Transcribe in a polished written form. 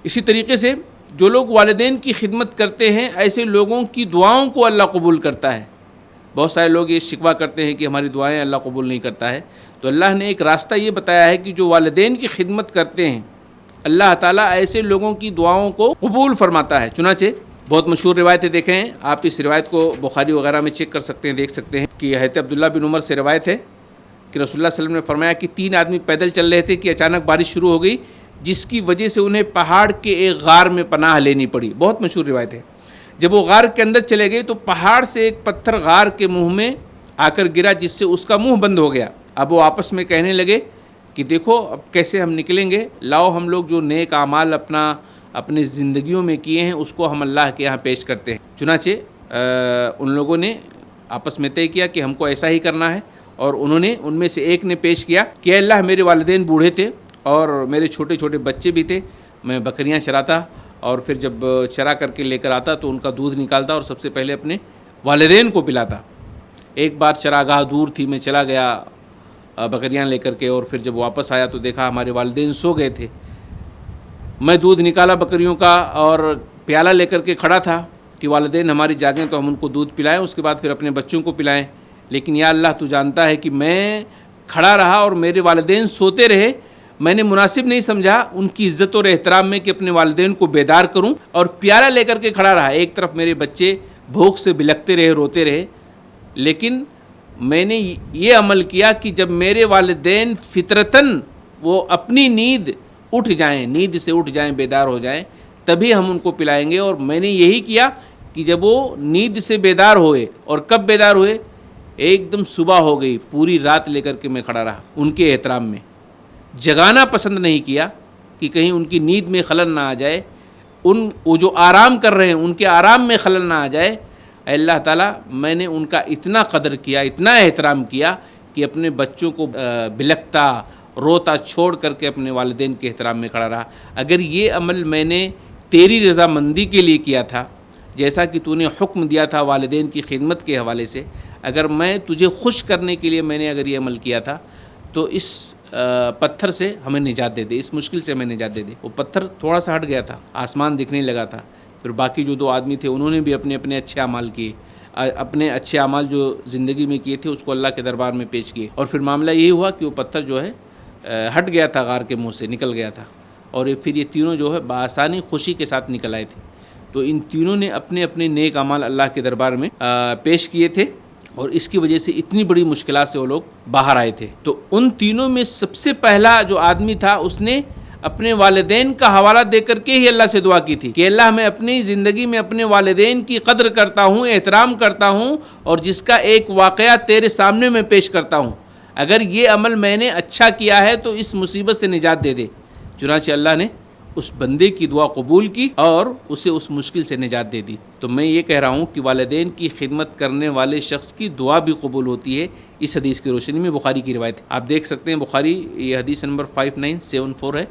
اسی طریقے سے جو لوگ والدین کی خدمت کرتے ہیں ایسے لوگوں کی دعاؤں کو اللہ قبول کرتا ہے۔ بہت سارے لوگ یہ شکوہ کرتے ہیں کہ ہماری دعائیں اللہ قبول نہیں کرتا ہے، تو اللہ نے ایک راستہ یہ بتایا ہے کہ جو والدین کی خدمت کرتے ہیں اللہ تعالیٰ ایسے لوگوں کی دعاؤں کو قبول فرماتا ہے۔ چنانچہ بہت مشہور روایتیں دیکھیں، آپ اس روایت کو بخاری وغیرہ میں چیک کر سکتے ہیں، دیکھ سکتے ہیں کہ حضرت عبداللہ بن عمر سے روایت ہے کہ رسول اللہ صلی اللہ علیہ وسلم نے فرمایا کہ 3 آدمی پیدل چل رہے تھے کہ اچانک بارش شروع ہو گئی، جس کی وجہ سے انہیں پہاڑ کے ایک غار میں پناہ لینی پڑی۔ بہت مشہور روایت ہے۔ جب وہ غار کے اندر چلے گئے تو پہاڑ سے ایک پتھر غار کے منہ میں آ کر گرا، جس سے اس کا منہ بند ہو گیا۔ اب وہ آپس میں کہنے لگے کہ دیکھو اب کیسے ہم نکلیں گے، لاؤ ہم لوگ جو نیک اعمال اپنی زندگیوں میں کیے ہیں اس کو ہم اللہ کے یہاں پیش کرتے ہیں۔ چنانچہ ان لوگوں نے آپس میں طے کیا کہ ہم کو ایسا ہی کرنا ہے، اور انہوں نے ان میں سے ایک نے پیش کیا کہ اے اللہ میرے والدین بوڑھے تھے اور میرے چھوٹے چھوٹے بچے بھی تھے، میں بکریاں چراتا اور پھر جب چرا کر کے لے کر آتا تو ان کا دودھ نکالتا اور سب سے پہلے اپنے والدین کو پلاتا۔ ایک بار چراگاہ دور تھی، میں چلا گیا بکریاں لے کر کے، اور پھر جب واپس آیا تو دیکھا ہمارے والدین سو گئے تھے۔ میں دودھ نکالا بکریوں کا اور پیالہ لے کر کے کھڑا تھا کہ والدین ہماری جاگیں تو ہم ان کو دودھ پلائیں، اس کے بعد پھر اپنے بچوں کو پلائیں، لیکن یا اللہ تو جانتا ہے کہ میں کھڑا رہا اور میرے والدین سوتے رہے، میں نے مناسب نہیں سمجھا ان کی عزت اور احترام میں کہ اپنے والدین کو بیدار کروں، اور پیالہ لے کر کے کھڑا رہا۔ ایک طرف میرے بچے بھوک سے بلکتے رہے، روتے رہے، لیکن میں نے یہ عمل کیا کہ جب میرے والدین فطرتاً وہ اپنی نیند سے اٹھ جائیں، بیدار ہو جائیں، تبھی ہم ان کو پلائیں گے۔ اور میں نے یہی کیا کہ جب وہ نیند سے بیدار ہوئے، اور کب بیدار ہوئے، ایک دم صبح ہو گئی، پوری رات لے کر کے میں کھڑا رہا ان کے احترام میں، جگانا پسند نہیں کیا کہ کہیں ان کی نیند میں خلل نہ آ جائے، وہ جو آرام کر رہے ہیں ان کے آرام میں خلل نہ آ جائے۔ اے اللہ تعالیٰ میں نے ان کا اتنا قدر کیا، اتنا احترام کیا کہ اپنے بچوں کو بلکتا روتا چھوڑ کر کے اپنے والدین کے احترام میں کھڑا رہا۔ اگر یہ عمل میں نے تیری رضامندی کے لیے کیا تھا، جیسا کہ تو نے حکم دیا تھا والدین کی خدمت کے حوالے سے، اگر میں تجھے خوش کرنے کے لیے میں نے اگر یہ عمل کیا تھا تو اس پتھر سے ہمیں نجات دے دے، اس مشکل سے ہمیں نجات دے دے۔ وہ پتھر تھوڑا سا ہٹ گیا تھا، آسمان دکھنے لگا تھا۔ پھر باقی جو 2 آدمی تھے انہوں نے بھی اپنے اچھے اعمال کیے، اپنے اچھے اعمال جو زندگی میں کیے تھے اس کو اللہ کے دربار میں پیش کیے، اور پھر معاملہ یہی ہوا کہ وہ پتھر جو ہے ہٹ گیا تھا، غار کے منہ سے نکل گیا تھا، اور پھر یہ تینوں جو ہے بآسانی خوشی کے ساتھ نکل آئے تھے۔ تو ان تینوں نے اپنے نیک اعمال اللہ کے دربار میں پیش کیے تھے، اور اس کی وجہ سے اتنی بڑی مشکلات سے وہ لوگ باہر آئے تھے۔ تو ان تینوں میں سب سے پہلا جو آدمی تھا اس نے اپنے والدین کا حوالہ دے کر کے ہی اللہ سے دعا کی تھی کہ اللہ میں اپنی زندگی میں اپنے والدین کی قدر کرتا ہوں، احترام کرتا ہوں، اور جس کا ایک واقعہ تیرے سامنے میں پیش کرتا ہوں، اگر یہ عمل میں نے اچھا کیا ہے تو اس مصیبت سے نجات دے دے۔ چنانچہ اللہ نے اس بندے کی دعا قبول کی اور اسے اس مشکل سے نجات دے دی۔ تو میں یہ کہہ رہا ہوں کہ والدین کی خدمت کرنے والے شخص کی دعا بھی قبول ہوتی ہے، اس حدیث کی روشنی میں۔ بخاری کی روایت آپ دیکھ سکتے ہیں، بخاری یہ حدیث نمبر 5974 ہے۔